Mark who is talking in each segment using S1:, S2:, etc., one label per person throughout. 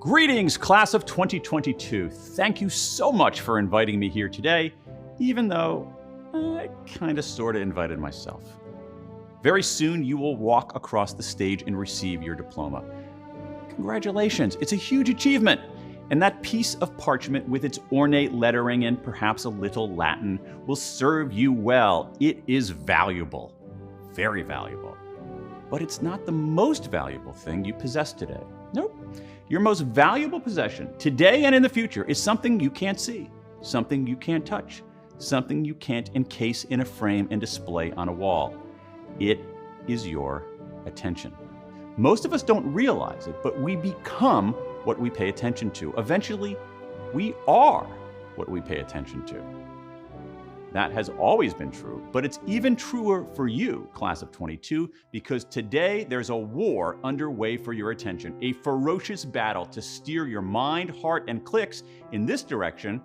S1: Greetings, class of 2022. Thank you so much for inviting me here today, even though I kind of sort of invited myself. Very soon you will walk across the stage and receive your diploma. Congratulations, it's a huge achievement. And that piece of parchment with its ornate lettering and perhaps a little Latin will serve you well. It is valuable, very valuable. But it's not the most valuable thing you possess today. Nope. Your most valuable possession today and in the future is something you can't see, something you can't touch, something you can't encase in a frame and display on a wall. It is your attention. Most of us don't realize it, but we become what we pay attention to. Eventually, we are what we pay attention to. That has always been true, but it's even truer for you, class of 22, because today there's a war underway for your attention, a ferocious battle to steer your mind, heart, and clicks in this direction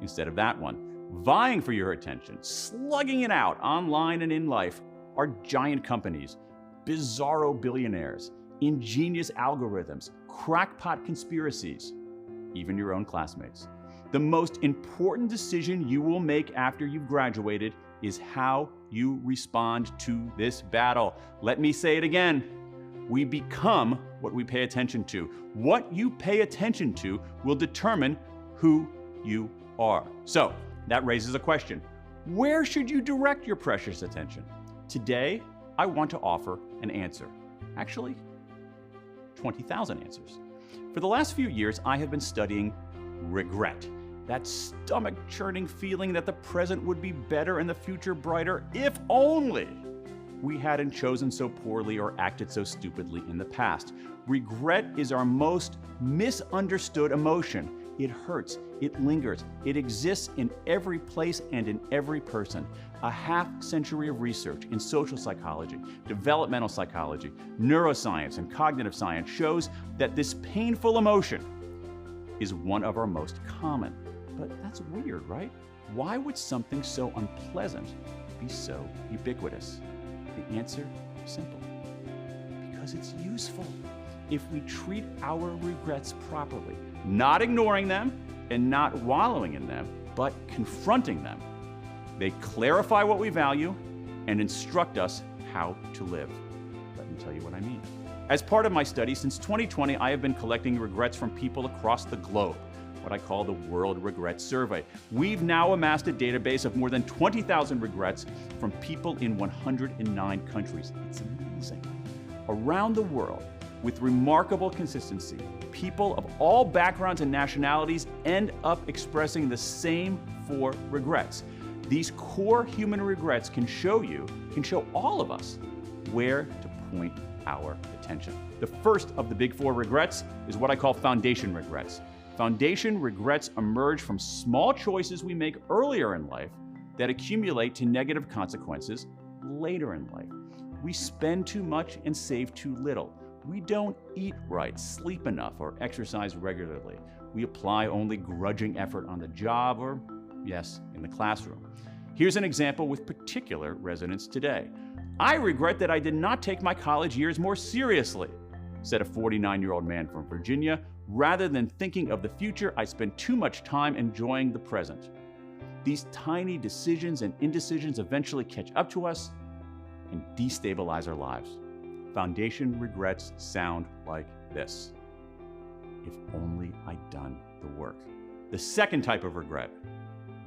S1: instead of that one. Vying for your attention, slugging it out online and in life, are giant companies, bizarro billionaires, ingenious algorithms, crackpot conspiracies, even your own classmates. The most important decision you will make after you've graduated is how you respond to this battle. Let me say it again. We become what we pay attention to. What you pay attention to will determine who you are. So that raises a question. Where should you direct your precious attention? Today, I want to offer an answer. Actually, 20,000 answers. For the last few years, I have been studying regret. That stomach-churning feeling that the present would be better and the future brighter if only we hadn't chosen so poorly or acted so stupidly in the past. Regret is our most misunderstood emotion. It hurts, it lingers, it exists in every place and in every person. A half-century of research in social psychology, developmental psychology, neuroscience, and cognitive science shows that this painful emotion is one of our most common. But that's weird, right? Why would something so unpleasant be so ubiquitous? The answer is simple. Because it's useful. If we treat our regrets properly, not ignoring them and not wallowing in them, but confronting them, they clarify what we value and instruct us how to live. Let me tell you what I mean. As part of my study, since 2020, I have been collecting regrets from people across the globe, what I call the World Regret Survey. We've now amassed a database of more than 20,000 regrets from people in 109 countries. It's amazing. Around the world, with remarkable consistency, people of all backgrounds and nationalities end up expressing the same 4 regrets. These core human regrets can show all of us where to point our attention. The first of the big 4 regrets is what I call foundation regrets. Foundation regrets emerge from small choices we make earlier in life that accumulate to negative consequences later in life. We spend too much and save too little. We don't eat right, sleep enough, or exercise regularly. We apply only grudging effort on the job or, yes, in the classroom. Here's an example with particular resonance today. I regret that I did not take my college years more seriously, said a 49-year-old man from Virginia. Rather than thinking of the future, I spent too much time enjoying the present. These tiny decisions and indecisions eventually catch up to us and destabilize our lives. Foundation regrets sound like this. If only I'd done the work. The second type of regret,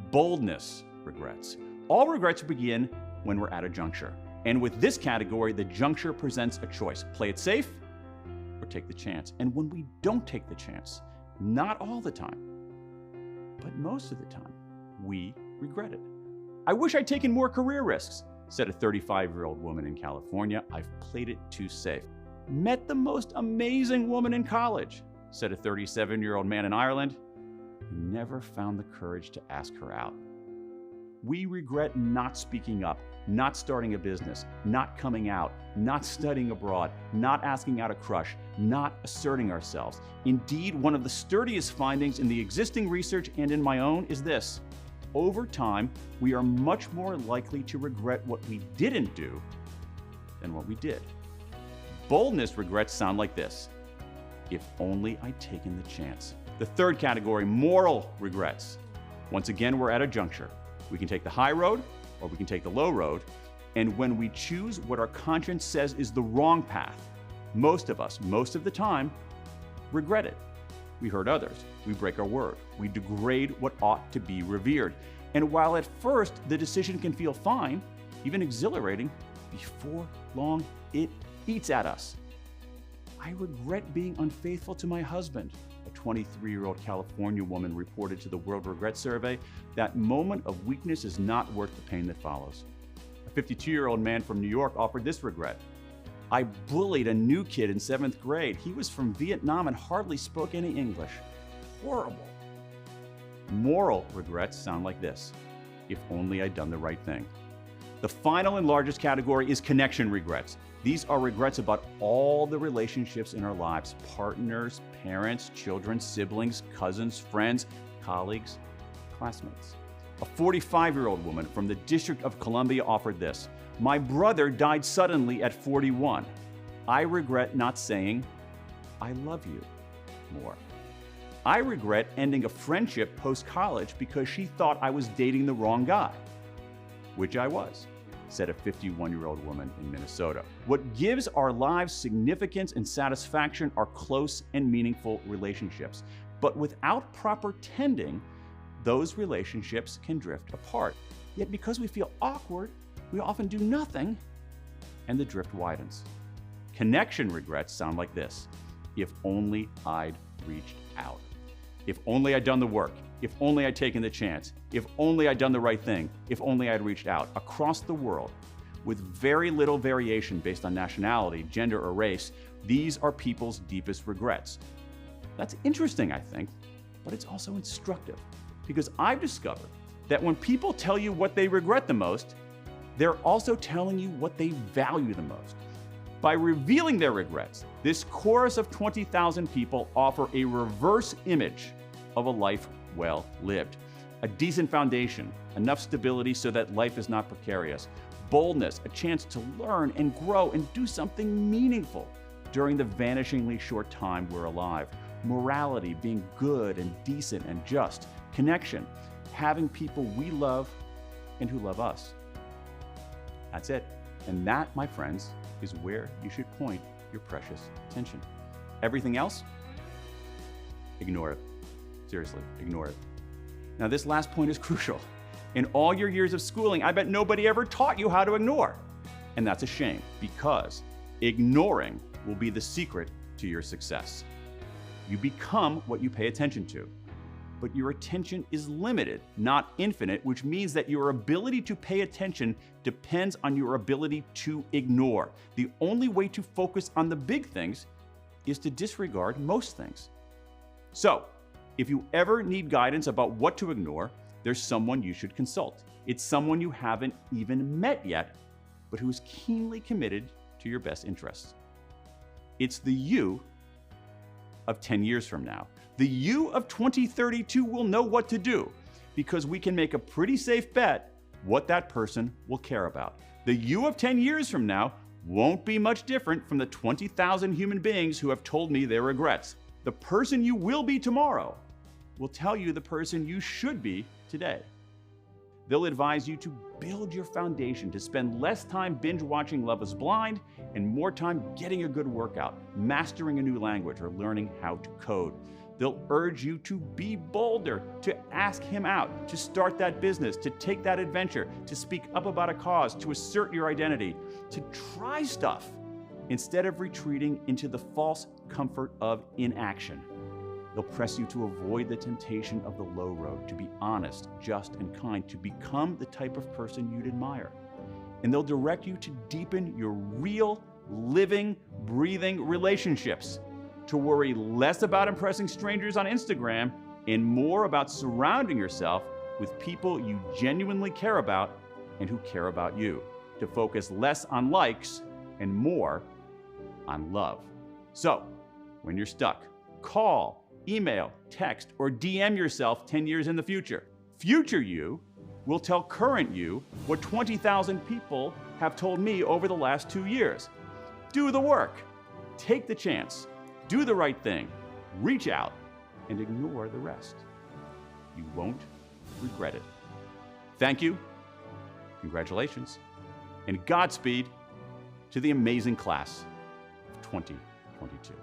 S1: boldness regrets. All regrets begin when we're at a juncture. And with this category, the juncture presents a choice. Play it safe or take the chance. And when we don't take the chance, not all the time, but most of the time, we regret it. I wish I'd taken more career risks, said a 35-year-old woman in California. I've played it too safe. Met the most amazing woman in college, said a 37-year-old man in Ireland. Never found the courage to ask her out. We regret not speaking up, not starting a business, not coming out, not studying abroad, not asking out a crush, not asserting ourselves. Indeed, one of the sturdiest findings in the existing research and in my own is this. Over time, we are much more likely to regret what we didn't do than what we did. Boldness regrets sound like this. If only I'd taken the chance. The third category, moral regrets. Once again, we're at a juncture. We can take the high road or we can take the low road. And when we choose what our conscience says is the wrong path, most of us, most of the time, regret it. We hurt others. We break our word. We degrade what ought to be revered. And while at first the decision can feel fine, even exhilarating, before long it eats at us. I regret being unfaithful to my husband. A 23-year-old California woman reported to the World Regret Survey. That moment of weakness is not worth the pain that follows. A 52-year-old man from New York offered this regret. I bullied a new kid in 7th grade. He was from Vietnam and hardly spoke any English. Horrible. Moral regrets sound like this. If only I'd done the right thing. The final and largest category is connection regrets. These are regrets about all the relationships in our lives: partners, parents, children, siblings, cousins, friends, colleagues, classmates. A 45-year-old woman from the District of Columbia offered this. My brother died suddenly at 41. I regret not saying, I love you more. I regret ending a friendship post-college because she thought I was dating the wrong guy, which I was, said a 51-year-old woman in Minnesota. What gives our lives significance and satisfaction are close and meaningful relationships. But without proper tending, those relationships can drift apart. Yet because we feel awkward, we often do nothing, and the drift widens. Connection regrets sound like this. If only I'd reached out. If only I'd done the work. If only I'd taken the chance. If only I'd done the right thing. If only I'd reached out. Across the world, with very little variation based on nationality, gender, or race, these are people's deepest regrets. That's interesting, I think, but it's also instructive, because I've discovered that when people tell you what they regret the most, they're also telling you what they value the most. By revealing their regrets, this chorus of 20,000 people offer a reverse image of a life well lived. A decent foundation, enough stability so that life is not precarious, boldness, a chance to learn and grow and do something meaningful during the vanishingly short time we're alive, morality, being good and decent and just, connection, having people we love and who love us. That's it. And that, my friends, is where you should point your precious attention. Everything else, ignore it. Seriously, ignore it. Now, this last point is crucial. In all your years of schooling, I bet nobody ever taught you how to ignore. And that's a shame, because ignoring will be the secret to your success. You become what you pay attention to. But your attention is limited, not infinite, which means that your ability to pay attention depends on your ability to ignore. The only way to focus on the big things is to disregard most things. So, if you ever need guidance about what to ignore, there's someone you should consult. It's someone you haven't even met yet, but who's keenly committed to your best interests. It's the you of 10 years from now. The you of 2032 will know what to do, because we can make a pretty safe bet what that person will care about. The you of 10 years from now won't be much different from the 20,000 human beings who have told me their regrets. The person you will be tomorrow will tell you the person you should be today. They'll advise you to build your foundation, to spend less time binge watching Love is Blind and more time getting a good workout, mastering a new language, or learning how to code. They'll urge you to be bolder, to ask him out, to start that business, to take that adventure, to speak up about a cause, to assert your identity, to try stuff instead of retreating into the false comfort of inaction. They'll press you to avoid the temptation of the low road, to be honest, just, and kind, to become the type of person you'd admire. And they'll direct you to deepen your real, living, breathing relationships, to worry less about impressing strangers on Instagram and more about surrounding yourself with people you genuinely care about and who care about you, to focus less on likes and more on love. So, when you're stuck, call, email, text, or DM yourself 10 years in the future. Future you will tell current you what 20,000 people have told me over the last 2 years. Do the work. Take the chance. Do the right thing, reach out, and ignore the rest. You won't regret it. Thank you, congratulations, and Godspeed to the amazing class of 2022.